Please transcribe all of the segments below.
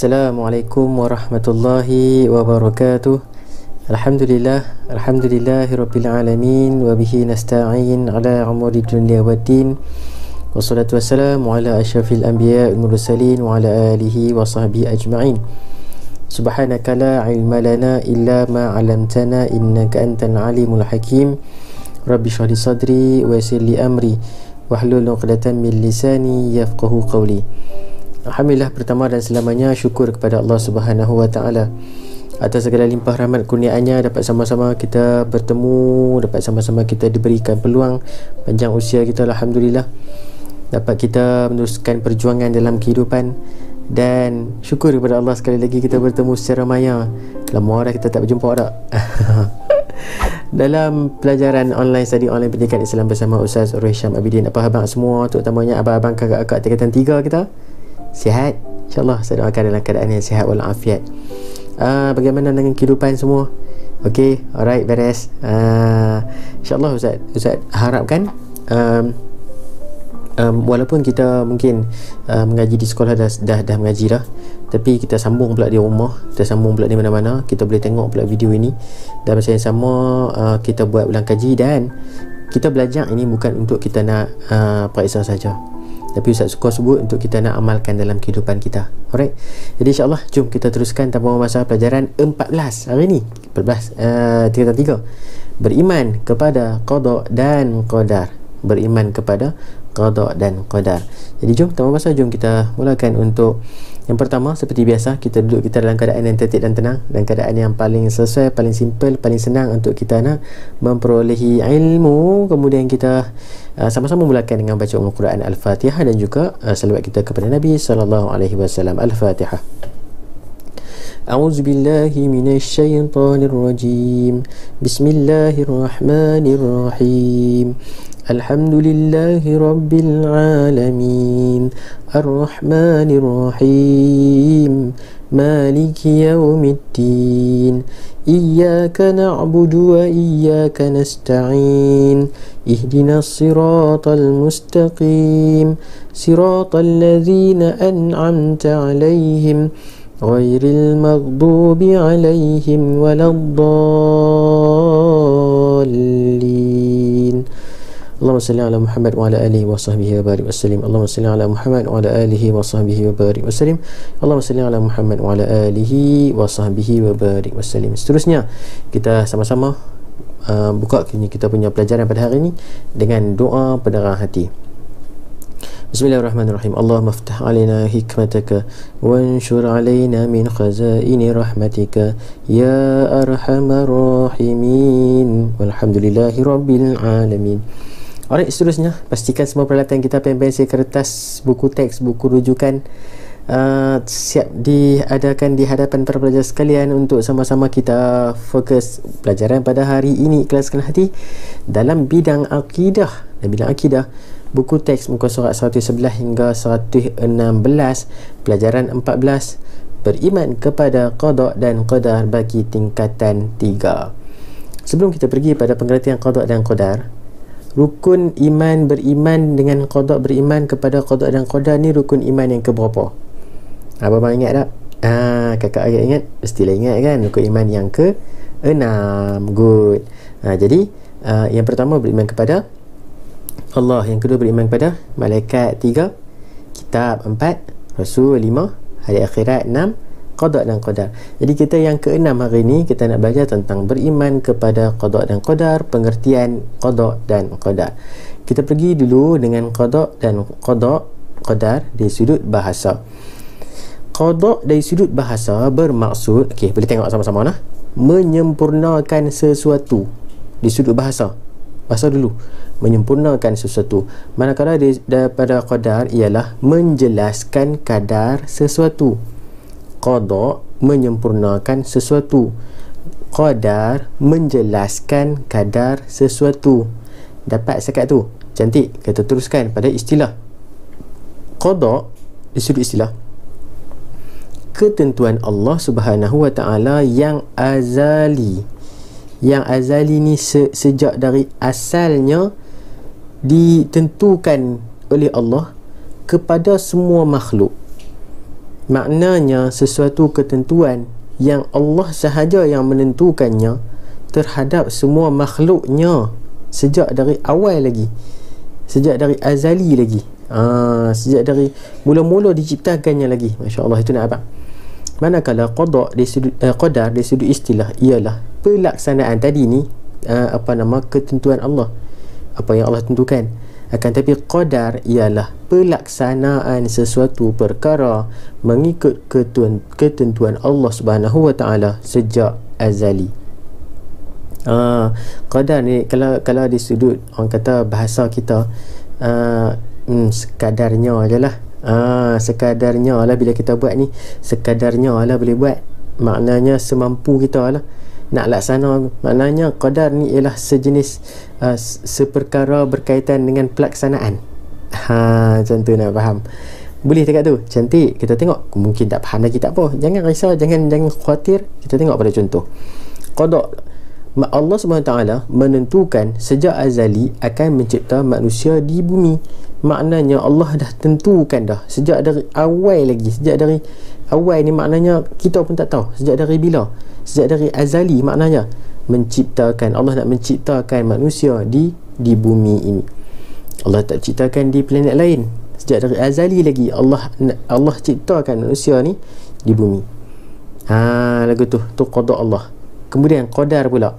Assalamualaikum warahmatullahi wabarakatuh. Alhamdulillahi rabbil alamin wa bihi nasta'in ala umuri dunya waddin. Wassalatu wassalamu ala asyrafil anbiya wal mursalin wa ala alihi wa sahbihi ajma'in. Subhanaka la ilma lana illa ma 'allamtana innaka antal alimul hakim. Rabbi shrah li sadri wa yassir li amri wahlul 'uqdatam min lisani yafqahu qawli. Alhamdulillah, pertama dan selamanya syukur kepada Allah Subhanahu wa taala atas segala limpah rahmat kurniaannya, dapat sama-sama kita bertemu, dapat sama-sama kita diberikan peluang panjang usia kita, alhamdulillah, dapat kita meneruskan perjuangan dalam kehidupan. Dan syukur kepada Allah sekali lagi kita bertemu secara maya. Lama dah kita tak berjumpa tak? Dalam pelajaran online, study online pendidikan Islam bersama Ustaz Rohisham Abidin. Apa khabar semua, terutamanya abang-abang kakak-kakak tingkatan 3 kita? Sihat? InsyaAllah saya doakan dalam keadaan yang sihat walafiat. Bagaimana dengan kehidupan semua? Okey, alright, beres. InsyaAllah Ustaz harapkan walaupun kita mungkin mengaji di sekolah dah mengaji dah, tapi kita sambung pula di rumah, kita sambung pula di mana-mana, kita boleh tengok pula video ini. Dan masa yang sama kita buat ulang kaji, dan kita belajar ini bukan untuk kita nak periksa saja, tapi Ustaz suka sebut untuk kita nak amalkan dalam kehidupan kita. Alright, jadi insyaAllah jom kita teruskan tanpa masa pelajaran 14 hari ni. 14 tingkatan 3, beriman kepada qada dan qadar. Beriman kepada qada dan qadar. Jadi jom tanpa masa, jom kita mulakan. Untuk yang pertama, seperti biasa, kita duduk kita dalam keadaan yang tertib dan tenang, dan keadaan yang paling sesuai, paling simple, paling senang untuk kita nak memperolehi ilmu. Kemudian kita sama-sama mulakan dengan baca Al-Quran Al-Fatihah dan juga salawat kita kepada Nabi sallallahu alaihi wasallam. Al-Fatihah. A'udzubillahi minasyaitonirrajim. Bismillahirrahmanirrahim. Alhamdulillahi rabbil alamin. Ar-Rahmanir-Rahim. Maliki yaumiddin. Iyyaka na'budu wa iyyaka nasta'in. Ihdinas siratal mustaqim. Siratal ladzina an'amta 'alaihim ghairil maghdubi 'alaihim waladdallin. Allahumma salli ala Muhammad wa ala alihi wa sahbihi wa barik wasallim. Allahumma salli ala Muhammad wa ala alihi wa sahbihi wa barik wasallim. Allahumma salli ala Muhammad wa ala alihi wa sahbihi wa barik wasallim. Seterusnya kita sama-sama buka kita punya pelajaran pada hari ini dengan doa penerang hati. Bismillahirrahmanirrahim. Allahumma aftah alaina hikmataka wanshur alaina min khazaini rahmatika ya arhamar rahimin walhamdulillahi rabbil alamin. Alright, seterusnya pastikan semua peralatan kita, pen, pensel, kertas, buku teks, buku rujukan siap diadakan di hadapan para pelajar sekalian untuk sama-sama kita fokus pelajaran pada hari ini, ikhlaskan hati dalam bidang akidah. Dan bidang akidah, buku teks muka surat 111 hingga 116, pelajaran 14, beriman kepada qada dan qadar bagi tingkatan 3. Sebelum kita pergi pada pengertian qada dan qadar, rukun iman, beriman dengan qada, beriman kepada qada dan qadar ni rukun iman yang keberapa? Abang ingat tak? Kakak agak ingat, mestilah ingat kan, rukun iman yang ke-6. Good. Jadi yang pertama beriman kepada Allah, yang kedua beriman kepada malaikat 3, kitab 4, rasul 5, hari akhirat 6, qada dan qadar. Jadi kita yang ke-6 hari ini kita nak belajar tentang beriman kepada qada dan qadar, pengertian qada dan qadar. Kita pergi dulu dengan qada dan qadar dari sudut bahasa. Qada dari sudut bahasa bermaksud, okey, boleh tengok sama-sama nah, menyempurnakan sesuatu. Di sudut bahasa dulu, menyempurnakan sesuatu. Manakala daripada qadar ialah menjelaskan kadar sesuatu. Qada menyempurnakan sesuatu, qadar menjelaskan kadar sesuatu. Dapat sekat tu? Cantik. Kita teruskan pada istilah. Qada di sudut istilah, ketentuan Allah Subhanahu wa taala yang azali. Yang azali ni sejak dari asalnya ditentukan oleh Allah kepada semua makhluk. Maknanya sesuatu ketentuan yang Allah sahaja yang menentukannya terhadap semua makhluknya sejak dari awal lagi, sejak dari azali lagi, sejak dari mula-mula diciptakannya lagi. Masya Allah, itu nak abang. Manakala qadar dari sudut istilah ialah pelaksanaan tadi ni, ketentuan Allah, apa yang Allah tentukan. Akan tapi qadar ialah pelaksanaan sesuatu perkara mengikut ketentuan Allah Subhanahu wa taala sejak azali. Qadar ni kalau di sudut orang kata bahasa kita, sekadarnya je lah. Sekadarnya lah bila kita buat ni, sekadarnya lah boleh buat, maknanya semampu kita lah nak laksana. Maknanya qadar ni ialah sejenis seperkara berkaitan dengan pelaksanaan. Macam tu, nak faham? Boleh dekat tu? Cantik. Kita tengok. Mungkin tak faham lagi, tak apa, jangan risau, jangan khawatir. Kita tengok pada contoh qada. Allah SWT menentukan sejak azali akan mencipta manusia di bumi. Maknanya Allah dah tentukan dah sejak dari awal lagi. Sejak dari awal ni maknanya kita pun tak tahu sejak dari bila. Sejak dari azali maknanya menciptakan. Allah nak menciptakan manusia di bumi ini. Allah tak ciptakan di planet lain. Sejak dari azali lagi Allah ciptakan manusia ni di bumi. Lagu tu qada Allah. Kemudian qadar pula,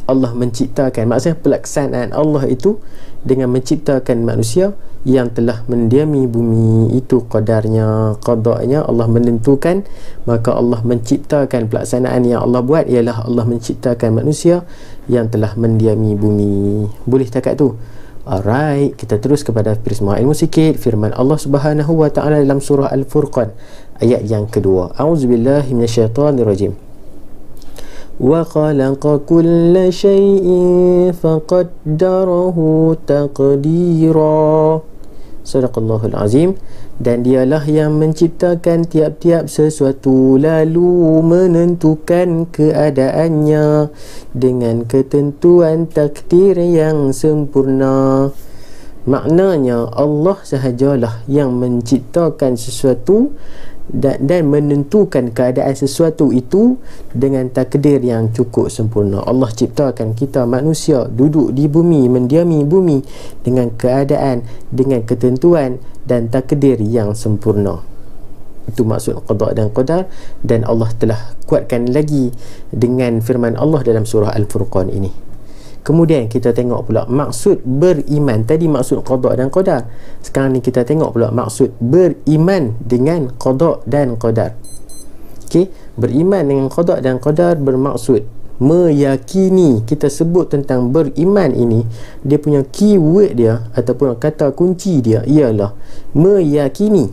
Allah menciptakan, maksudnya pelaksanaan Allah itu dengan menciptakan manusia yang telah mendiami bumi. Itu qadarnya, qadanya. Allah menentukan, maka Allah menciptakan. Pelaksanaan yang Allah buat ialah Allah menciptakan manusia yang telah mendiami bumi. Boleh takat tu? Alright, kita terus kepada Prisma Ilmu sikit. Firman Allah Subhanahu wa taala dalam surah Al-Furqan ayat yang kedua. A'udzubillahi minasyaitonirrajim. Wa khalaqa kulla syai'in faqaddarahu taqdira. Sadaqallahul azim. Dan dialah yang menciptakan tiap-tiap sesuatu lalu menentukan keadaannya dengan ketentuan takdir yang sempurna. Maknanya Allah sahajalah yang menciptakan sesuatu dan menentukan keadaan sesuatu itu dengan takdir yang cukup sempurna. Allah ciptakan kita manusia duduk di bumi, mendiami bumi dengan keadaan, dengan ketentuan dan takdir yang sempurna. Itu maksud qada dan qadar. Dan Allah telah kuatkan lagi dengan firman Allah dalam surah Al-Furqan ini. Kemudian kita tengok pula maksud beriman. Tadi maksud qada dan qadar. Sekarang ni kita tengok pula maksud beriman dengan qada dan qadar. Okey, beriman dengan qada dan qadar bermaksud meyakini. Kita sebut tentang beriman ini, dia punya keyword dia ataupun kata kunci dia ialah meyakini.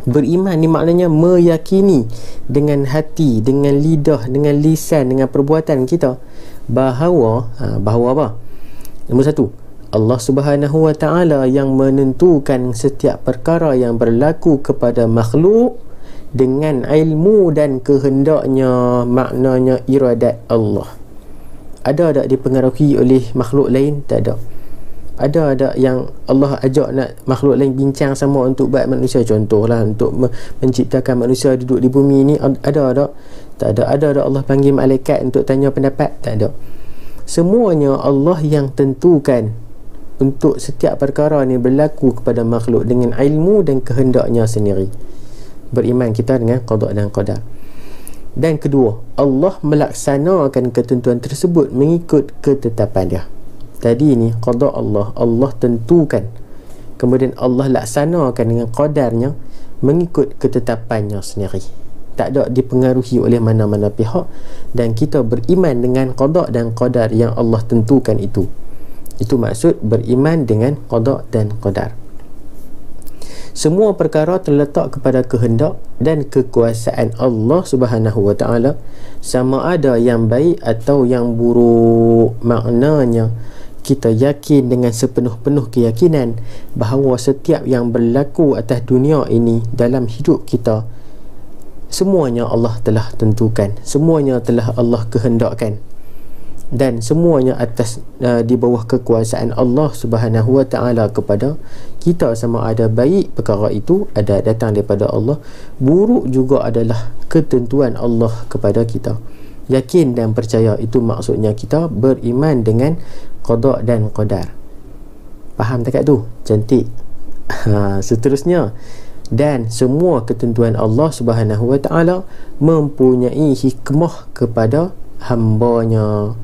Beriman ni maknanya meyakini dengan hati, dengan lidah, dengan lisan, dengan perbuatan kita bahawa apa? Nombor satu, Allah Subhanahu wa taala yang menentukan setiap perkara yang berlaku kepada makhluk dengan ilmu dan kehendaknya. Maknanya iradat Allah. Ada tak dipengaruhi oleh makhluk lain? Tak ada. Ada tak yang Allah ajak nak makhluk lain bincang sama untuk buat manusia? Contohlah untuk menciptakan manusia duduk di bumi ni, ada tak? Tak ada. Ada tak Allah panggil malaikat untuk tanya pendapat? Tak ada. Semuanya Allah yang tentukan untuk setiap perkara ni berlaku kepada makhluk dengan ilmu dan kehendaknya sendiri. Beriman kita dengan qada dan qadar. Dan kedua, Allah melaksanakan ketentuan tersebut mengikut ketetapan dia. Tadi ni qada Allah tentukan, kemudian Allah laksanakan dengan qadarnya mengikut ketetapannya sendiri, tak ada dipengaruhi oleh mana-mana pihak. Dan kita beriman dengan qada dan qadar yang Allah tentukan itu. Itu maksud beriman dengan qada dan qadar. Semua perkara terletak kepada kehendak dan kekuasaan Allah Subhanahu wa taala, sama ada yang baik atau yang buruk. Maknanya kita yakin dengan sepenuh-penuh keyakinan bahawa setiap yang berlaku atas dunia ini dalam hidup kita, semuanya Allah telah tentukan, semuanya telah Allah kehendakkan. dan semuanya atas di bawah kekuasaan Allah Subhanahu wa taala kepada kita, sama ada baik perkara itu ada datang daripada Allah, buruk juga adalah ketentuan Allah kepada kita. Yakin dan percaya itu maksudnya kita beriman dengan qada dan qadar. Faham tak kat tu? Cantik. Seterusnya, dan semua ketentuan Allah Subhanahu wa taala mempunyai hikmah kepada hambanya.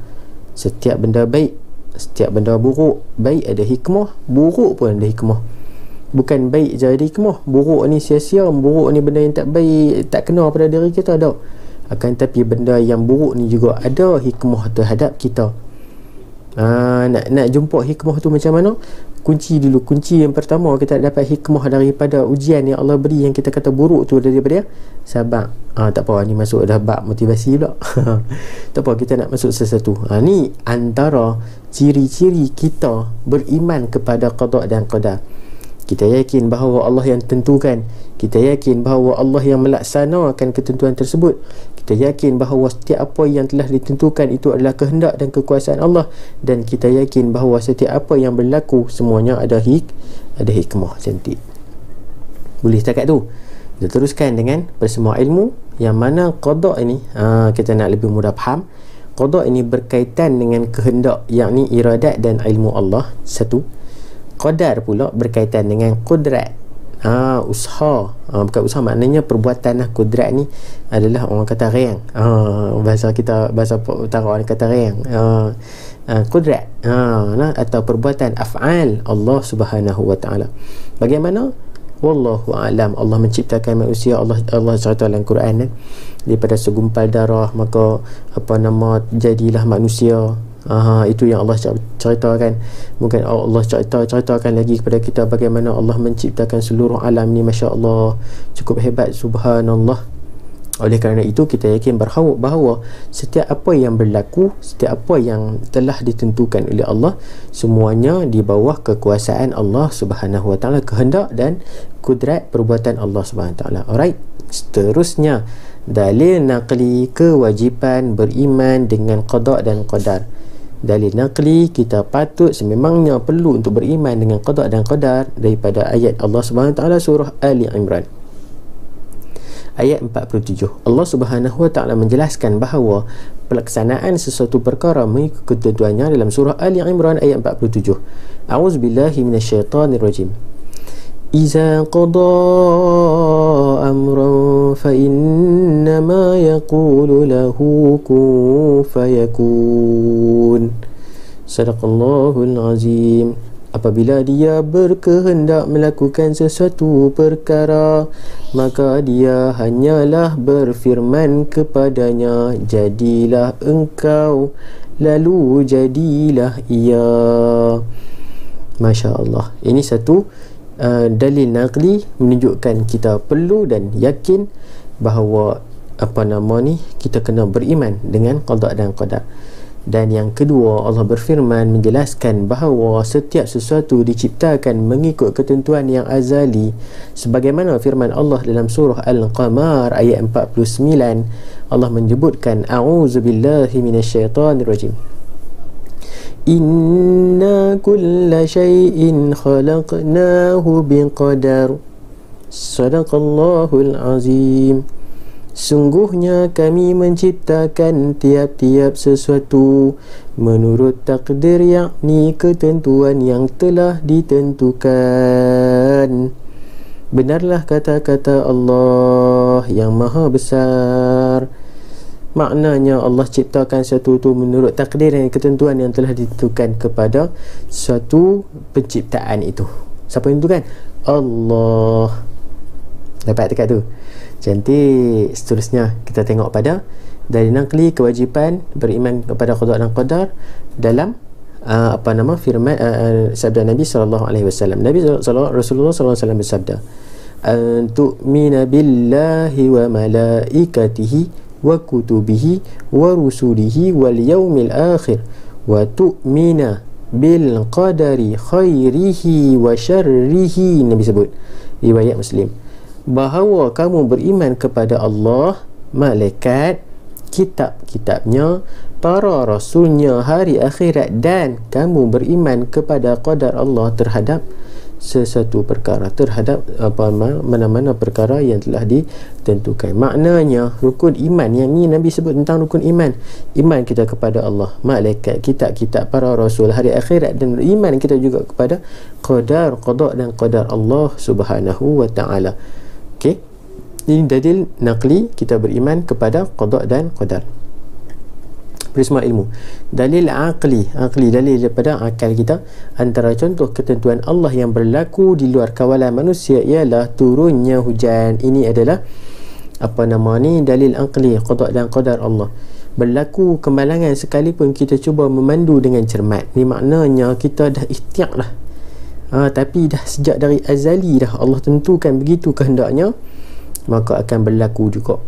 Setiap benda baik, setiap benda buruk, baik ada hikmah, buruk pun ada hikmah. Bukan baik je ada hikmah, buruk ni sia-sia, buruk ni benda yang tak baik, tak kena pada diri kita, tak. Akan tapi benda yang buruk ni juga ada hikmah terhadap kita. Nak jumpa hikmah tu macam mana? Kunci dulu. Kunci yang pertama, kita dapat hikmah daripada ujian yang Allah beri yang kita kata buruk tu daripada sabar. Tak apa, ni masuk dah bab motivasi pula. Tak apa, kita nak masuk sesuatu. Ni antara ciri-ciri kita beriman kepada qada dan qadar. Kita yakin bahawa Allah yang tentukan, kita yakin bahawa Allah yang melaksanakan ketentuan tersebut, kita yakin bahawa setiap apa yang telah ditentukan itu adalah kehendak dan kekuasaan Allah, dan kita yakin bahawa setiap apa yang berlaku semuanya ada hikmah. Cantik. Boleh setakat tu. Kita teruskan dengan persemua ilmu yang mana qada ini kita nak lebih mudah faham. Qada ini berkaitan dengan kehendak, yakni iradat dan ilmu Allah. Satu. Qadar pula berkaitan dengan kudrat, usaha. Bukan usaha, maknanya perbuatan lah. Kudrat ni adalah orang kata reang, bahasa kita, bahasa utara orang kata reang, kudrat, atau perbuatan af'al Allah Subhanahu wa taala. Bagaimana? Wallahu a'lam. Allah menciptakan manusia, Allah cerita dalam Quran, daripada segumpal darah maka jadilah manusia. Itu yang Allah ceritakan. Mungkin Allah ceritakan lagi kepada kita bagaimana Allah menciptakan seluruh alam ni. Masya Allah, cukup hebat, subhanallah. Oleh kerana itu kita yakin bahawa setiap apa yang berlaku, setiap apa yang telah ditentukan oleh Allah, semuanya di bawah kekuasaan Allah Subhanahu wa taala, kehendak dan kudrat perbuatan Allah Subhanahu wa taala. Alright, seterusnya dalil naqli kewajipan beriman dengan qada dan qadar. Dalil naqli, kita patut sememangnya perlu untuk beriman dengan qada dan qadar daripada ayat Allah Subhanahu wa taala surah Ali Imran ayat 47. Allah Subhanahu wa taala menjelaskan bahawa pelaksanaan sesuatu perkara mengikut ketentuannya dalam surah Ali Imran ayat 47. A'udzubillahi minasyaitonirrajim. Iza qada amran fa innama yaqulu lahu kun fayakun. Sadaqallahul azim. Apabila dia berkehendak melakukan sesuatu perkara, maka dia hanyalah berfirman kepadanya, jadilah engkau, lalu jadilah ia. Masya Allah. Ini satu dalil naqli menunjukkan kita perlu dan yakin bahawa kita kena beriman dengan qada dan qadar. Dan yang kedua, Allah berfirman menjelaskan bahawa setiap sesuatu diciptakan mengikut ketentuan yang azali, sebagaimana firman Allah dalam surah Al-Qamar ayat 49. Allah menyebutkan, a'udzubillahi minasyaitonirrajim. Inna kulla syai'in khalaqnahu biqadar. Sadaqallahul azim. Sungguhnya kami menciptakan tiap-tiap sesuatu menurut takdir, yakni ketentuan yang telah ditentukan. Benarlah kata-kata Allah yang maha besar. Maknanya Allah ciptakan sesuatu itu menurut takdir dan ketentuan yang telah ditentukan kepada suatu penciptaan itu. Siapa yang tentukan? Allah. Dapat dekat tu. Cantik. Seterusnya kita tengok pada dari naqli kewajipan beriman kepada qada dan qadar dalam firman sabda Nabi sallallahu alaihi wasallam. Rasulullah sallallahu alaihi wasallam bersabda, "Tu'mina billahi wa malaikatihi wa kutubihi wa rusulihi wal yaumil akhir wa tu'mina bil qadari khairihi wa syarrihi." Nabi sebut, riwayat Muslim, bahawa kamu beriman kepada Allah, malaikat, kitab-kitabnya, para rasulnya, hari akhirat, dan kamu beriman kepada qadar Allah terhadap sesuatu perkara, terhadap mana-mana perkara yang telah ditentukan. Maknanya rukun iman yang ni Nabi sebut tentang rukun iman. Iman kita kepada Allah, malaikat, kitab-kitab, para rasul, hari akhirat, dan iman kita juga kepada qadar, qada dan qadar Allah Subhanahu wa taala. Okey. Ini dalil naqli, kita beriman kepada qada dan qadar. Prisma ilmu. Dalil aqli, dalil daripada akal kita. Antara contoh ketentuan Allah yang berlaku di luar kawalan manusia ialah turunnya hujan. Ini adalah dalil aqli, qada dan qadar Allah. Berlaku kemalangan sekalipun kita cuba memandu dengan cermat. Ni maknanya kita dah ikhtiar dah. Tapi dah sejak dari azali dah Allah tentukan begitu kehendaknya, maka akan berlaku juga.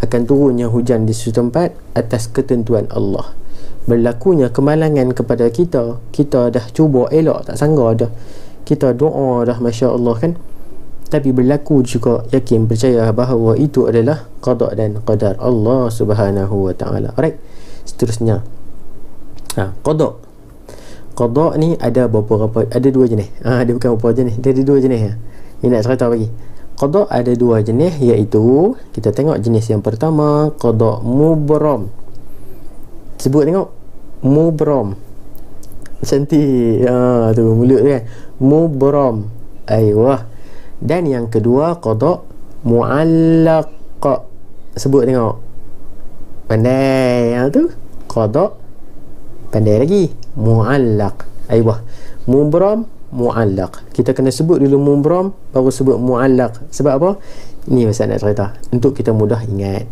Akan turunnya hujan di suatu tempat atas ketentuan Allah. Berlakunya kemalangan kepada kita, kita dah cuba elak, tak sangka dah, kita doa dah, Masya Allah kan, tapi berlaku juga, yakin percaya bahawa itu adalah qada dan qadar Allah Subhanahu wa ta'ala. Alright, seterusnya qada ni ada beberapa, ada dua jenis. Dia bukan beberapa jenis, dia ada dua jenis. Ini nak cerita bagi. Qada ada dua jenis, iaitu kita tengok jenis yang pertama, qada mubram. Sebut tengok, mubram. Cantik. Tu mulut tu kan, mubram. Aiyah. Dan yang kedua, qada muallaq. Sebut tengok. Pandai. Tu qada pandai lagi, muallaq. Aiyah. Mubram, muallaq. Kita kena sebut dulu mubram, baru sebut muallaq. Sebab apa? Ni pasal nak cerita untuk kita mudah ingat.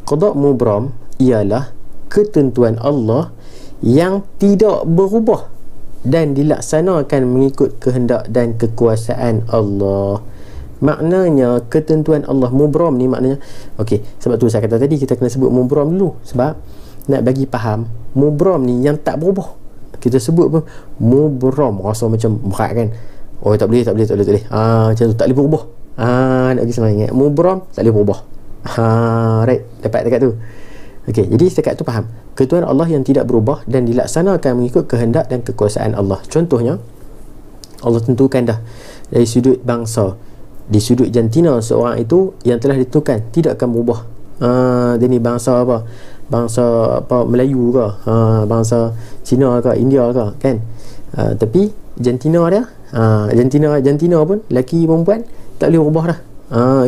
Qada mubram ialah ketentuan Allah yang tidak berubah dan dilaksanakan mengikut kehendak dan kekuasaan Allah. Maknanya ketentuan Allah mubram ni maknanya, okey, sebab tu saya kata tadi kita kena sebut mubram dulu, sebab nak bagi faham mubram ni yang tak berubah. Kita sebut pun mubram, rasa macam berat kan. Oh, tak boleh. Macam tu, tak boleh berubah. Nak bagi senang ingat, mubram tak boleh berubah. Right, dapat dekat tu. Okey, jadi setakat tu faham. Ketentuan Allah yang tidak berubah dan dilaksanakan mengikut kehendak dan kekuasaan Allah. Contohnya, Allah tentukan dah dari sudut bangsa, di sudut jantina seorang itu yang telah ditentukan tidak akan berubah. Dia ni bangsa apa? Bangsa apa, Melayu ke, bangsa Cina ke, India ke, kan? Tapi jantina dia, jantina pun, lelaki perempuan tak boleh berubah dah.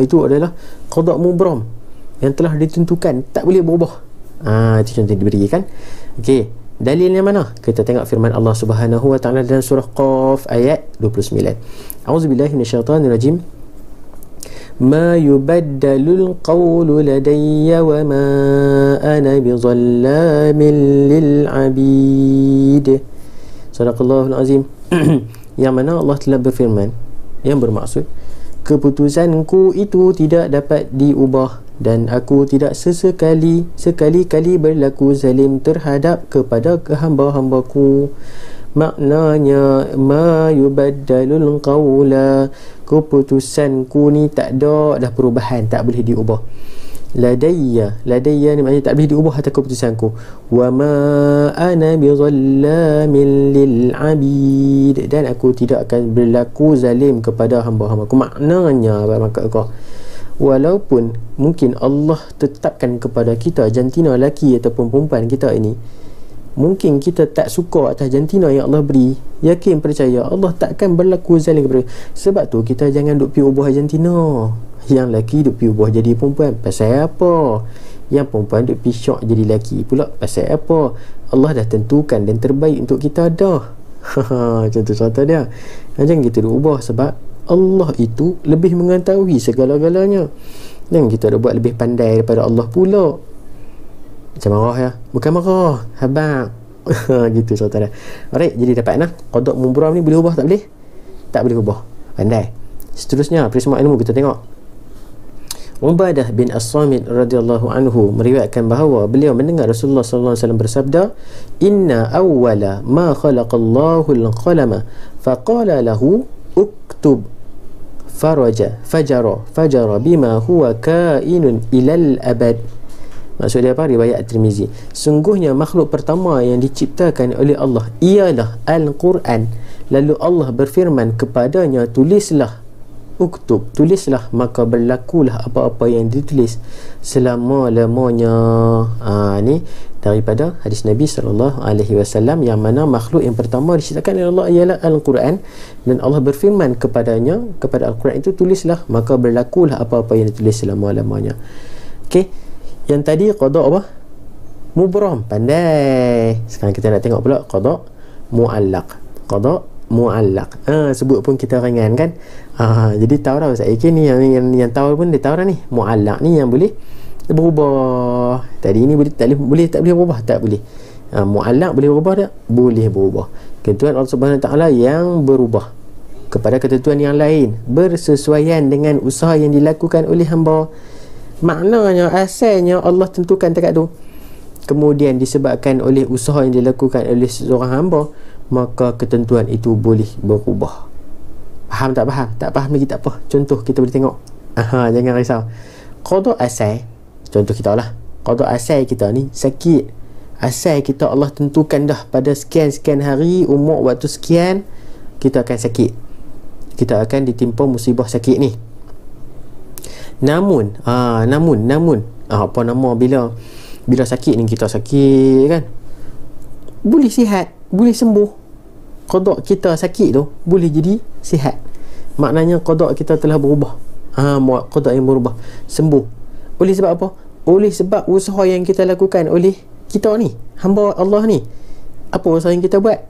Itu adalah qada mubram yang telah ditentukan, tak boleh berubah. Itu contoh diberikan. Okey, dalilnya mana? Kita tengok firman Allah Subhanahu wa taala dalam surah Qaf ayat 29. A'udzubillahi minasyaitanirrajim. Ma yubaddalul qawlu ladayya wa ma ana bizallamin lil abid. Sadaqallahul azim. Yang mana Allah telah berfirman, yang bermaksud keputusanku itu tidak dapat diubah dan aku tidak sekali-kali berlaku zalim terhadap kepada hamba-hambaku. Maknanya ma yubaddalul qawla, keputusanku ni tak ada dah perubahan, tak boleh diubah. Ladayya ni maknanya tak boleh diubah atas keputusanku. Wa ma ana bizallamin lil abid, dan aku tidak akan berlaku zalim kepada hamba-hambaku. Maknanya apa? Walaupun mungkin Allah tetapkan kepada kita jantina lelaki ataupun perempuan kita ini, mungkin kita tak suka atas jantina yang Allah beri, yakin percaya Allah takkan berlaku zalim kepada. Sebab tu kita jangan duk pi ubah jantina. Yang lelaki duk pi ubah jadi perempuan, pasal apa? Yang perempuan duk pi syok jadi lelaki pula, pasal apa? Allah dah tentukan dan terbaik untuk kita dah. Contoh cerita dia. Jangan kita duk ubah, sebab Allah itu lebih mengetahui segala-galanya, dan kita dah buat lebih pandai daripada Allah pula. Macam marah ya? Bukan marah, habaq. Gitu cerita dia. Alright, jadi dapat nah, qada mubram ni boleh ubah tak boleh? Tak boleh ubah. Pandai. Seterusnya, prisma ilmu kita tengok. Ubadah bin As-Samit radhiyallahu anhu meriwayatkan bahawa beliau mendengar Rasulullah sallallahu alaihi wasallam bersabda, "Inna awwala ma khalaqallahu al-qalama faqala lahu uktub fajara bima huwa kainun ilal abad." Maksud dia apa? Riwayat At-Tirmizi. Sungguhnya makhluk pertama yang diciptakan oleh Allah ialah Al-Quran. Lalu Allah berfirman kepadanya, tulislah, uktub, tulislah, maka berlakulah apa-apa yang ditulis selama-lamanya. Ni daripada hadis Nabi SAW, yang mana makhluk yang pertama diciptakan oleh Allah ialah Al-Quran, dan Allah berfirman kepadanya, kepada Al-Quran itu, tulislah, maka berlakulah apa-apa yang ditulis selama-lamanya. Okey, yang tadi qada apa? Mubram, pandai. Sekarang kita nak tengok pula qada muallaq. Qada muallaq. Sebut pun kita ringan kan. Jadi tahu dah Ustaz Ikin ni, yang tahu pun dia tahu dah ni. Muallaq ni yang boleh berubah. Tadi ni boleh tak boleh berubah? Tak boleh. Muallaq boleh berubah tak? Boleh berubah. Ketentuan Allah Subhanahu Wa Taala yang berubah kepada ketentuan yang lain bersesuaian dengan usaha yang dilakukan oleh hamba. Maknanya asalnya Allah tentukan dekat tu, kemudian disebabkan oleh usaha yang dilakukan oleh seorang hamba, maka ketentuan itu boleh berubah. Faham tak faham? Tak faham lagi tak apa. Contoh kita boleh tengok. Jangan risau. Qada asal, contoh kita lah, qada asal kita ni sakit. Asal kita Allah tentukan dah pada sekian-sekian hari, umur waktu sekian, kita akan sakit. Kita akan ditimpa musibah sakit ni. Namun apa nama, bila sakit ni, kita sakit kan, boleh sihat, boleh sembuh. Qada kita sakit tu boleh jadi sihat. Maknanya qada kita telah berubah. Qada yang berubah, sembuh. Oleh sebab apa? Oleh sebab usaha yang kita lakukan oleh kita ni, hamba Allah ni. Apa usaha yang kita buat?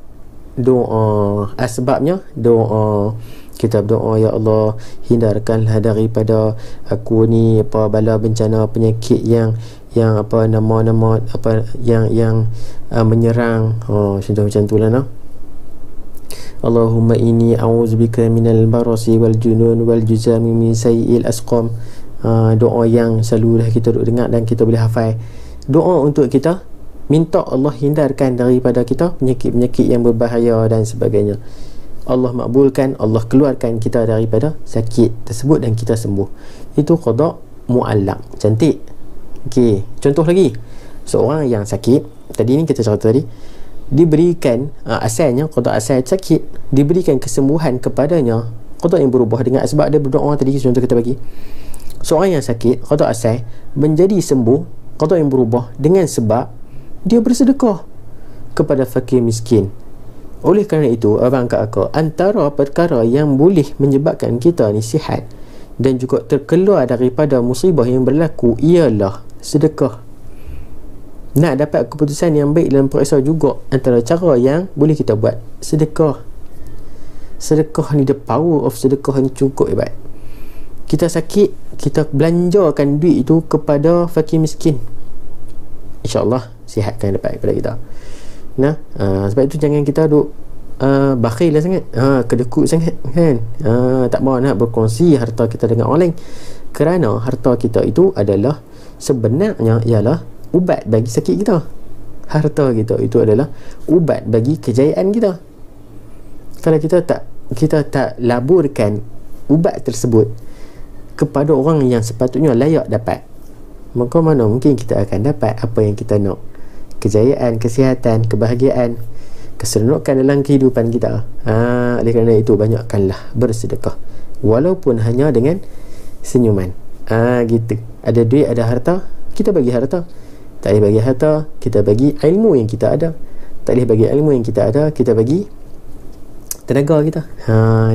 Doa. Sebabnya doa. Kita berdoa, ya Allah, hindarkanlah daripada aku ni apa bala bencana penyakit yang apa nama-nama apa yang menyerang. Contoh macam tu lah, no? Allahumma inni a'udzubika minal barasi wal junun wal juzami min sayyi'il asqam. Doa yang selalu dah kita duk dengar dan kita boleh hafal. Doa untuk kita minta Allah hindarkan daripada kita penyakit-penyakit yang berbahaya dan sebagainya. Allah makbulkan, Allah keluarkan kita daripada sakit tersebut dan kita sembuh. Itu qada muallaq. Cantik. Okey, contoh lagi. Seorang yang sakit, tadi ni kita cerita tadi, diberikan asalnya qada asal sakit, diberikan kesembuhan kepadanya, qada yang berubah dengan sebab dia berdoa tadi, contoh kita bagi. Seorang yang sakit, qada asal menjadi sembuh, qada yang berubah dengan sebab dia bersedekah kepada fakir miskin. Oleh kerana itu, abang kakak, antara perkara yang boleh menyebabkan kita ni sihat dan juga terkeluar daripada musibah yang berlaku ialah sedekah. Nak dapat keputusan yang baik dalam periksa juga, antara cara yang boleh kita buat, sedekah. Sedekah ni, the power of sedekah ni cukup hebat. Kita sakit, kita belanjakan duit itu kepada fakir miskin, InsyaAllah sihat akan dapat kepada kita. Sebab itu jangan kita duk bakhil lah sangat, kedekut sangat kan. Tak mahu nak berkongsi harta kita dengan orang lain, kerana harta kita itu adalah sebenarnya ialah ubat bagi sakit kita. Harta kita itu adalah ubat bagi kejayaan kita. Kalau kita tak laburkan ubat tersebut kepada orang yang sepatutnya layak dapat, maka mana mungkin kita akan dapat apa yang kita nak. Kejayaan, kesihatan, kebahagiaan, keseronokan dalam kehidupan kita. Oleh kerana itu, banyakkanlah bersedekah, walaupun hanya dengan senyuman. Gitu. Ada duit, ada harta, kita bagi harta. Tak boleh bagi harta, kita bagi ilmu yang kita ada. Tak boleh bagi ilmu yang kita ada, kita bagi tenaga kita.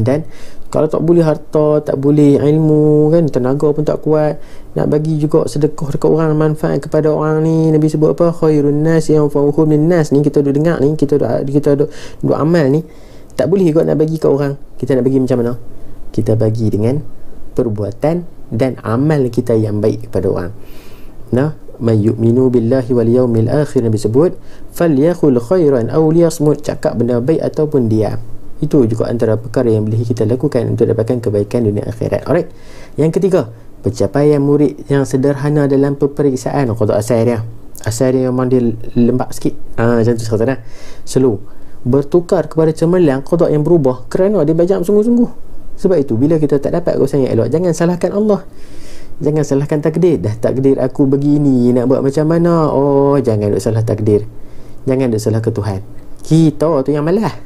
Dan kalau tak boleh harta, tak boleh ilmu kan, tenaga pun tak kuat, nak bagi juga sedekah dekat orang, manfaat kepada orang ni, Nabi sebut apa? Khairun nas yang fa'uhum lin nas ni, kita duk dengar ni, kita duk amal ni, tak boleh juga nak bagi ke orang. Kita nak bagi macam mana? Kita bagi dengan perbuatan dan amal kita yang baik kepada orang. Man yu'minu billahi wal yawmil akhir, Nabi sebut, falyakhul khairan aw liyasmut, cakap benda baik ataupun diam. Itu juga antara perkara yang boleh kita lakukan untuk dapatkan kebaikan dunia akhirat. Alright. Yang ketiga, pencapaian murid yang sederhana dalam peperiksaan. Qada asal dia, asal dia memang dia lembab sikit. Macam tu cerita dah. Slow, bertukar kepada cemerlang, qada yang berubah kerana dia belajar sungguh-sungguh. Sebab itu bila kita tak dapat keputusan yang elok, jangan salahkan Allah. Jangan salahkan takdir. Dah takdir aku begini, nak buat macam mana? Oh, jangan duk salah takdir. Jangan duk salah ke Tuhan. Kita tu yang malas.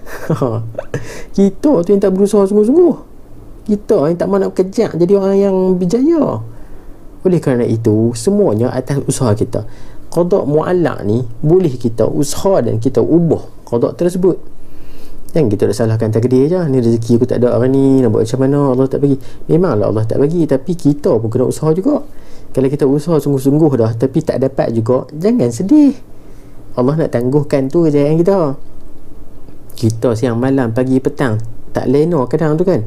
Kita tu yang tak berusaha sungguh-sungguh. Kita yang tak mahu nak bekerja jadi orang yang berjaya. Oleh kerana itu, semuanya atas usaha kita. Qada' mu'allaq ni boleh kita usaha dan kita ubah qada' tersebut. Jangan kita dah salahkan takdir je. Ni rezeki aku tak ada hari ni, nak buat macam mana, Allah tak bagi. Memanglah Allah tak bagi, tapi kita pun kena usaha juga. Kalau kita usaha sungguh-sungguh dah tapi tak dapat juga, jangan sedih. Allah nak tangguhkan tu kejayaan kita. Kita siang malam pagi petang tak lena kadang tu kan,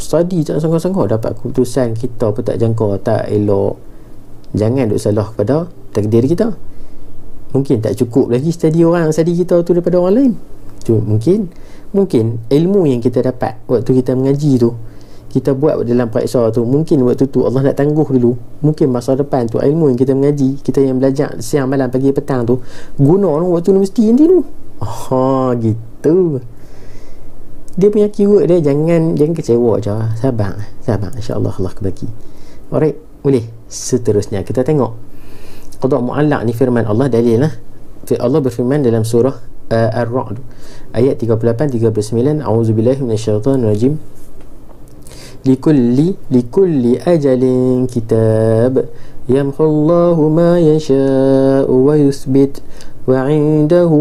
study tak sanggup-sanggup, dapat keputusan kita pun tak jangka, tak elok. Jangan duk salah pada takdir kita. Mungkin tak cukup lagi study kita tu daripada orang lain. Mungkin ilmu yang kita dapat waktu kita mengaji tu, kita buat dalam periksa tu, mungkin waktu tu Allah nak tangguh dulu. Mungkin masa depan tu ilmu yang kita mengaji, kita yang belajar siang malam pagi petang tu, guna waktu universiti nanti tu. Gitu. Dia punya keyword dia, jangan kecewa je. Sabar insya-Allah Allah bagi. Alright, boleh. Seterusnya kita tengok qada' mu'allaq ni, firman Allah, dalil lah. Allah berfirman dalam surah Ar-Ra'd ayat 38-39, a'udzubillahi minasyaitonir rajim. likulli ajalin kitab yamhullahu ma yasha'u wa yuthbit wa 'indahu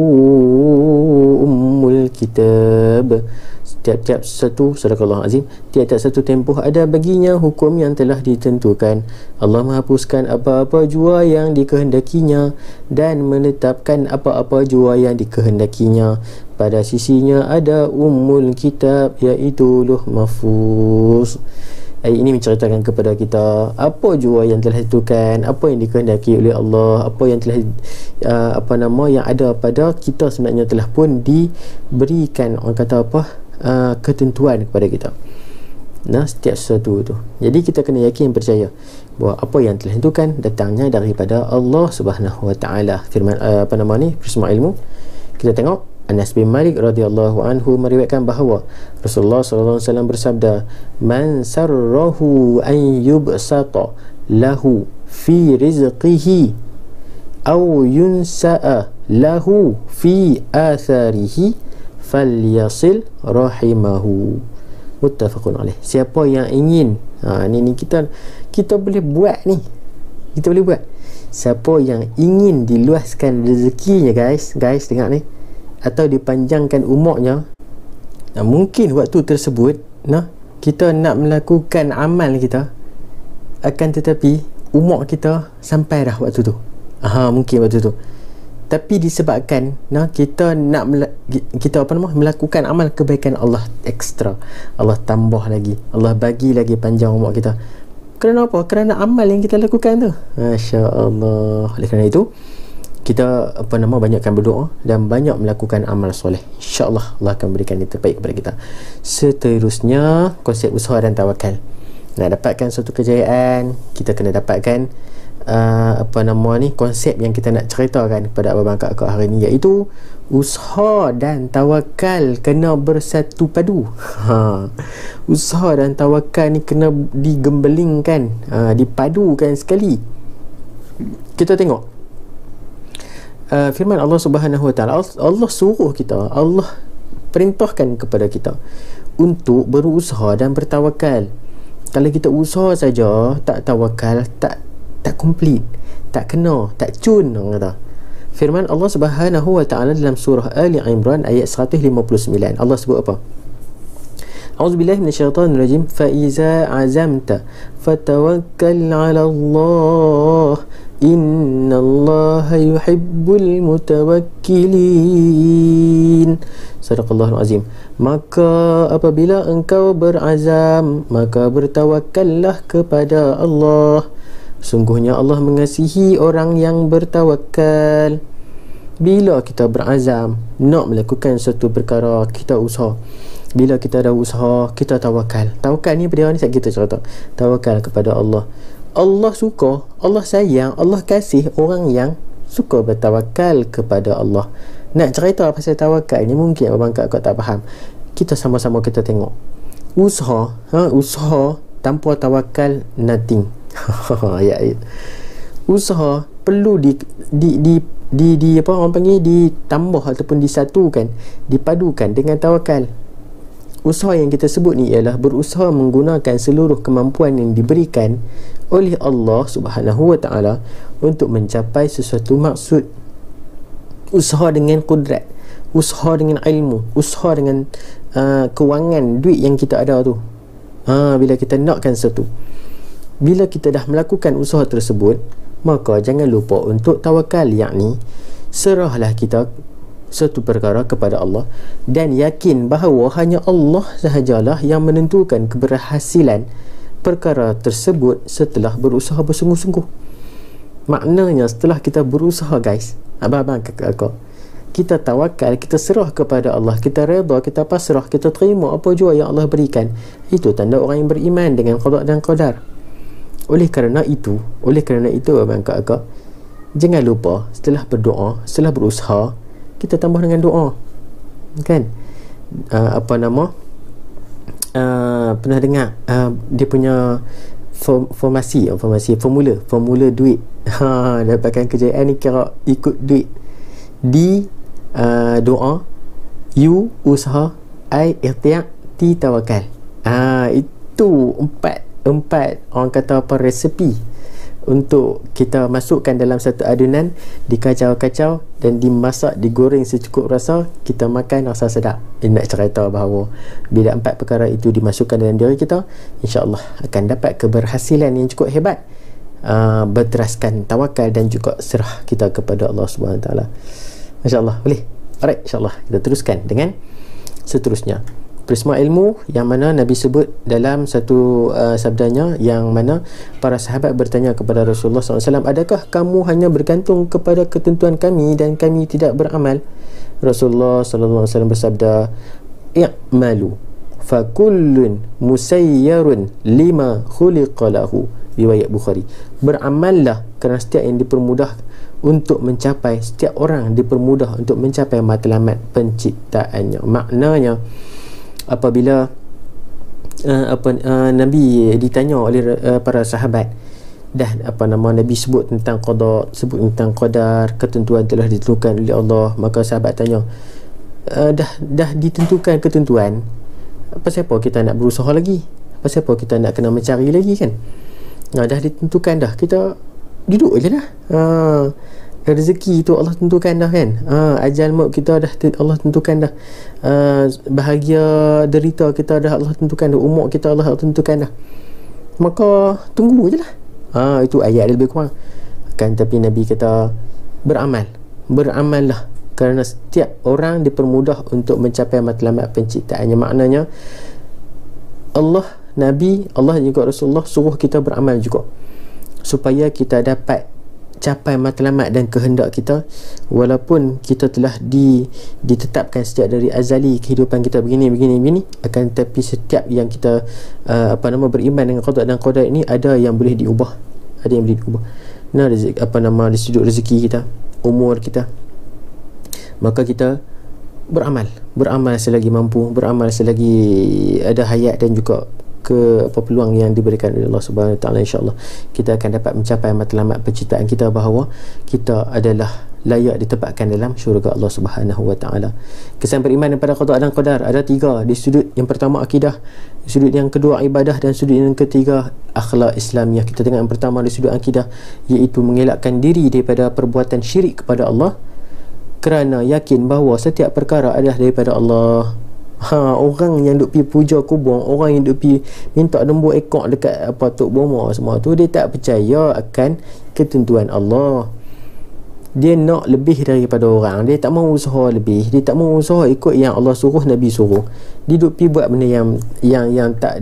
ummul kitab. Tiap-tiap satu, sadaqallahu azim, tiap-tiap satu tempoh ada baginya hukum yang telah ditentukan. Allah menghapuskan apa-apa jua yang dikehendakinya dan menetapkan apa-apa jua yang dikehendakinya. Pada sisinya ada ummul kitab, iaitu Lauh Mahfuz. Ayat ini menceritakan kepada kita apa jua yang telah ditentukan, apa yang dikehendaki oleh Allah, apa yang telah yang ada pada kita sebenarnya telah pun diberikan, orang kata apa, ketentuan kepada kita. Nah, setiap sesuatu tu. Jadi kita kena yakin, percaya bahawa apa yang telah ditentukan datangnya daripada Allah Subhanahu Wa Taala. Firman Prisma ilmu. Kita tengok Anas bin Malik radhiyallahu anhu meriwayatkan bahawa Rasulullah sallallahu alaihi wasallam bersabda, "Man sarrahu an yubsata lahu fi rizqihi aw yunsa'a lahu fi atharihi falyasil rahimahu." Muttafaqun alaih. Siapa yang ingin, ni kita boleh buat ni. Kita boleh buat. Siapa yang ingin diluaskan rezekinya, guys dengar ni, atau dipanjangkan umurnya, mungkin waktu tersebut kita nak melakukan amal kita, akan tetapi umur kita sampai dah waktu tu. Mungkin waktu tu, tapi disebabkan kita nak melakukan amal kebaikan, Allah ekstra, Allah tambah lagi, Allah bagi lagi panjang umur kita. Kerana apa? Kerana amal yang kita lakukan tu. Masya Allah. Oleh kerana itu kita banyakkan berdoa dan banyak melakukan amal soleh. InsyaAllah Allah akan berikan yang terbaik kepada kita. Seterusnya, konsep usaha dan tawakal. Nak dapatkan suatu kejayaan, kita kena dapatkan konsep yang kita nak ceritakan kepada Abang Kakak hari ni, iaitu usaha dan tawakal kena bersatu padu. Usaha dan tawakal ni kena digembelingkan, dipadukan sekali. Kita tengok firman Allah Subhanahu Wa Taala. Allah suruh kita, Allah perintahkan kepada kita untuk berusaha dan bertawakal. Kalau kita usaha saja tak tawakal, tak komplit, tak kena, tak cun, orang kata. Firman Allah Subhanahu Wa Taala dalam surah Ali Imran ayat 159. Allah sebut apa? A'udzubillahi minasyaitonirrajim. Fa iza azamta fatawakkal 'ala Allah. Innallaha yuhibbul mutawakkilin. Sadaqallahul azim. Maka apabila engkau berazam, maka bertawakallah kepada Allah. Sungguhnya Allah mengasihi orang yang bertawakal. Bila kita berazam nak melakukan suatu perkara, kita usaha. Bila kita dah usaha, kita tawakal. Tawakal ni pada ni kita cerita. Tawakal kepada Allah. Allah suka, Allah sayang, Allah kasih orang yang suka bertawakal kepada Allah. Nak cerita pasal tawakal ni mungkin abang kakak tak faham. Kita sama-sama kita tengok. Usaha tanpa tawakal, nothing. Ayat-ayat usaha perlu di apa orang panggil, ditambah ataupun disatukan, dipadukan dengan tawakal. Usaha yang kita sebut ni ialah berusaha menggunakan seluruh kemampuan yang diberikan oleh Allah Subhanahu wa taala untuk mencapai sesuatu maksud. Usaha dengan kudrat, usaha dengan ilmu, usaha dengan kewangan duit yang kita ada tu. Bila kita nakkan sesuatu, bila kita dah melakukan usaha tersebut, maka jangan lupa untuk tawakal, yakni serahlah kita satu perkara kepada Allah dan yakin bahawa hanya Allah sahajalah yang menentukan keberhasilan perkara tersebut setelah berusaha bersungguh-sungguh. Maknanya setelah kita berusaha, guys, abang-abang, kakak-kakak, kita tawakal, kita serah kepada Allah, kita redha, kita pasrah, kita terima apa jua yang Allah berikan. Itu tanda orang yang beriman dengan qada dan qadar. Oleh kerana itu abang kakak, jangan lupa setelah berdoa, setelah berusaha, kita tambah dengan doa, kan? Pernah dengar dia punya formula duit. Dapatkan kejayaan ni kira ikut duit. D doa, U usaha, I ikhtiar, T tawakal. Itu empat orang kata apa, resepi untuk kita masukkan dalam satu adunan, dikacau-kacau dan dimasak, digoreng secukup rasa, kita makan rasa sedap. Nak cerita bahawa bila empat perkara itu dimasukkan dalam diri kita, insya-Allah akan dapat keberhasilan yang cukup hebat, berteraskan tawakal dan juga serah kita kepada Allah Subhanahu Wa Taala. Masya-Allah, boleh. Alright, insya-Allah kita teruskan dengan seterusnya. Prisma ilmu yang mana Nabi sebut dalam satu sabdanya, yang mana para sahabat bertanya kepada Rasulullah SAW, adakah kamu hanya bergantung kepada ketentuan kami dan kami tidak beramal? Rasulullah SAW bersabda, i'malu fakullun musayyarun lima khuliqa lahu, riwayat Bukhari. Beramallah kerana setiap yang dipermudah untuk mencapai, setiap orang dipermudah untuk mencapai matlamat penciptaannya. Maknanya apabila Nabi ditanya oleh para sahabat, Nabi sebut tentang qada, sebut tentang qadar, ketentuan telah ditentukan oleh Allah, maka sahabat tanya, dah ditentukan ketentuan, apa siapa kita nak berusaha lagi? Apa siapa kita nak kena mencari lagi, kan? Dah ditentukan dah, kita duduk je dah. Rezeki tu Allah tentukan dah, kan? Ajal maut kita dah Allah tentukan dah. Bahagia derita kita dah Allah tentukan dah. Umur kita Allah tentukan dah. Maka tunggu je lah. Itu ayat lebih kurang. Kan, tapi Nabi kata beramallah kerana setiap orang dipermudah untuk mencapai matlamat penciptaannya. Maknanya Allah, Nabi, Allah juga Rasulullah suruh kita beramal juga supaya kita dapat capai matlamat dan kehendak kita, walaupun kita telah ditetapkan sejak dari azali kehidupan kita begini, akan tetapi setiap yang kita beriman dengan qada dan qadar ini, ada yang boleh diubah, rezeki, dari sudut rezeki kita, umur kita. Maka kita beramal selagi mampu, beramal selagi ada hayat dan juga peluang yang diberikan oleh Allah Subhanahu Wa Taala. InsyaAllah kita akan dapat mencapai matlamat penciptaan kita, bahawa kita adalah layak ditempatkan dalam syurga Allah Subhanahu Wa Taala. Kesan beriman kepada qada dan qadar ada 3. Di sudut yang pertama akidah, di sudut yang kedua ibadah, dan sudut yang ketiga akhlak Islamiah. Kita tengok yang pertama di sudut akidah, iaitu mengelakkan diri daripada perbuatan syirik kepada Allah kerana yakin bahawa setiap perkara adalah daripada Allah. Orang yang duk pergi puja kubur, orang yang duk pergi minta nombor ekor dekat Tok Bomo semua tu, dia tak percaya akan ketentuan Allah. Dia nak lebih daripada orang, dia tak mau usaha lebih, dia tak mau usaha ikut yang Allah suruh, Nabi suruh. Dia duk pergi buat benda yang tak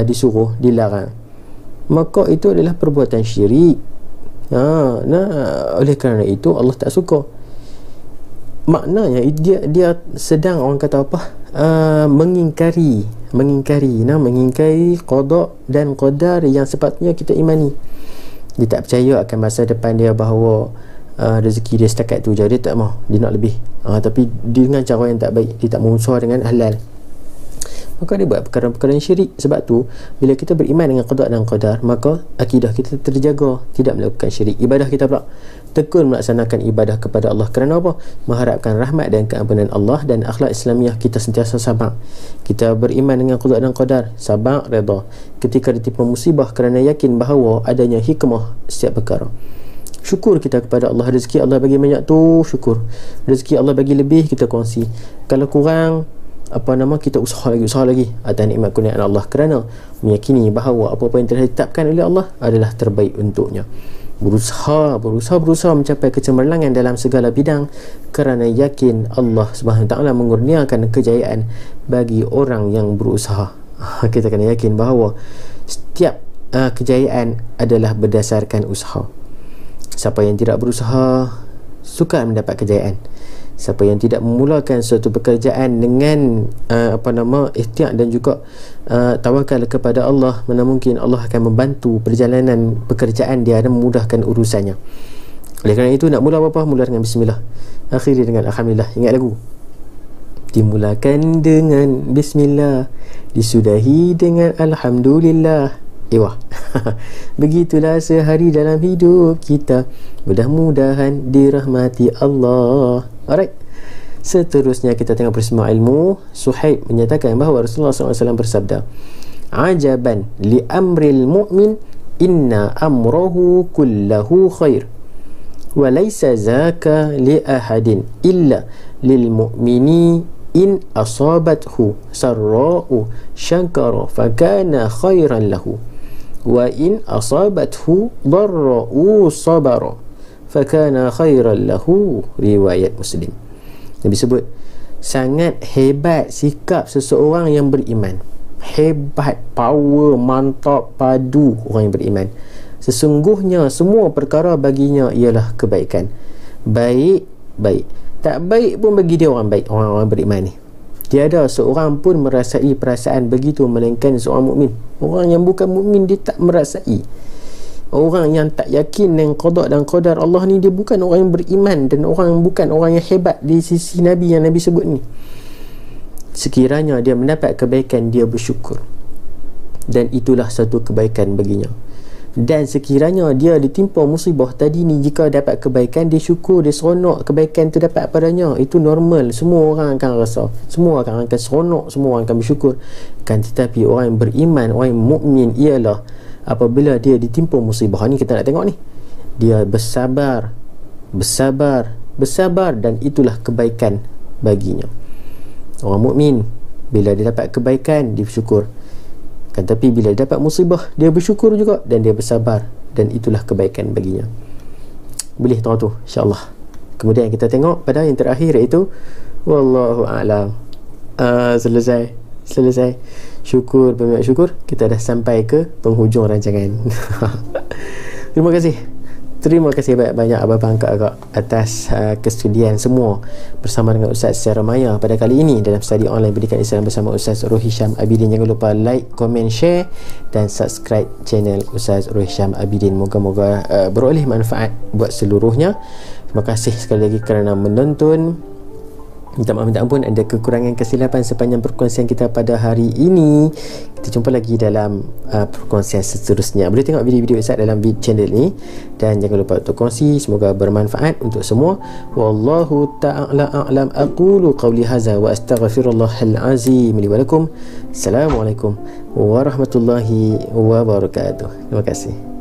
disuruh, dilarang. Maka itu adalah perbuatan syirik. Oleh kerana itu Allah tak suka. Maknanya dia sedang, orang kata apa, mengingkari qada dan qadar yang sepatutnya kita imani. Dia tak percaya akan masa depan dia, bahawa rezeki dia setakat tu je, dia tak mau, dia nak lebih. Tapi dengan cara yang tak baik, dia tak mau usaha dengan halal. maka dia buat perkara-perkara yang syirik. Sebab tu bila kita beriman dengan qada dan qadar, maka akidah kita terjaga, tidak melakukan syirik. Ibadah kita pula tekun melaksanakan ibadah kepada Allah. Kerana apa? Mengharapkan rahmat dan keampunan Allah, dan akhlak Islamiah kita sentiasa sabar. Kita beriman dengan qada dan qadar, sabar, redha ketika ditimpa musibah, kerana yakin bahawa adanya hikmah setiap perkara. Syukur kita kepada Allah. Rezeki Allah bagi banyak tu, syukur. Rezeki Allah bagi lebih, kita kongsi. Kalau kurang, kita usaha lagi atas nikmat kurniaan Allah, kerana meyakini bahawa apa-apa yang telah ditetapkan oleh Allah adalah terbaik untuknya. Berusaha mencapai kecemerlangan dalam segala bidang, kerana yakin Allah Subhanahu Wa Taala mengurniakan kejayaan bagi orang yang berusaha. Kita kena yakin bahawa setiap kejayaan adalah berdasarkan usaha. Siapa yang tidak berusaha sukar mendapat kejayaan. Siapa yang tidak memulakan suatu pekerjaan dengan ikhtiar dan juga tawakal kepada Allah, mana mungkin Allah akan membantu perjalanan pekerjaan dia dan memudahkan urusannya. Oleh kerana itu, nak mula apa-apa, mula dengan bismillah, akhiri dengan alhamdulillah. Ingat lagu, dimulakan dengan bismillah, disudahi dengan alhamdulillah. Begitulah sehari dalam hidup kita, mudah-mudahan dirahmati Allah. Alright, seterusnya kita tengok peristiwa ilmu. Suhaib menyatakan bahawa Rasulullah SAW bersabda, ajaban li amril mu'min, inna amrahu kullahu khair, wa laysa zaka li ahadin illa lil mu'mini in asabathu sarra'u syakara fakana khairan lahu, wa in asabathu dharra'u sabara fakana khairan lahu. Riwayat Muslim. Nabi sebut, sangat hebat sikap seseorang yang beriman. Hebat, power, mantap, padu orang yang beriman. Sesungguhnya semua perkara baginya ialah kebaikan. Baik, tak baik pun bagi dia orang baik, orang-orang beriman ni. Tiada seorang pun merasai perasaan begitu melainkan seorang mukmin. Orang yang bukan mukmin dia tak merasai. Orang yang tak yakin dengan qada dan qadar Allah ni, dia bukan orang yang beriman, dan bukan orang yang hebat di sisi Nabi yang Nabi sebut ni. Sekiranya dia mendapat kebaikan, dia bersyukur, dan itulah satu kebaikan baginya. Dan sekiranya dia ditimpa musibah tadi ni, jika dapat kebaikan, dia syukur, dia seronok kebaikan tu dapat padanya. Itu normal, semua orang akan rasa, semua orang akan seronok, semua orang akan bersyukur. Kan tetapi orang yang beriman, orang yang mukmin ialah apabila dia ditimpa musibah ni, kita nak tengok ni, dia bersabar, dan itulah kebaikan baginya. Orang mukmin bila dia dapat kebaikan, dia bersyukur. Kan tapi bila dia dapat musibah, dia bersyukur juga dan dia bersabar, dan itulah kebaikan baginya. Boleh tengok tu, insya-Allah. Kemudian kita tengok pada yang terakhir, iaitu wallahu a'lam. Selesai. Syukur, banyak syukur, kita dah sampai ke penghujung rancangan. Terima kasih banyak-banyak abang kakak atas kesudian semua bersama dengan Ustaz secara maya pada kali ini dalam study online Pendidikan Islam bersama Ustaz Roh Hisham Abidin. Jangan lupa like, komen, share dan subscribe channel Ustaz Roh Hisham Abidin. Moga-moga beroleh manfaat buat seluruhnya. Terima kasih sekali lagi kerana menonton. Minta ampun ada kekurangan kesilapan sepanjang perkongsian kita pada hari ini. Kita jumpa lagi dalam perkongsian seterusnya. Boleh tengok video-video Ustaz dalam channel ni, dan jangan lupa untuk kongsi. Semoga bermanfaat untuk semua. Wallahu ta'ala a'lam. Aqulu qawli hadza wa astaghfirullahal azim li wa lakum. Assalamualaikum warahmatullahi wabarakatuh. Terima kasih.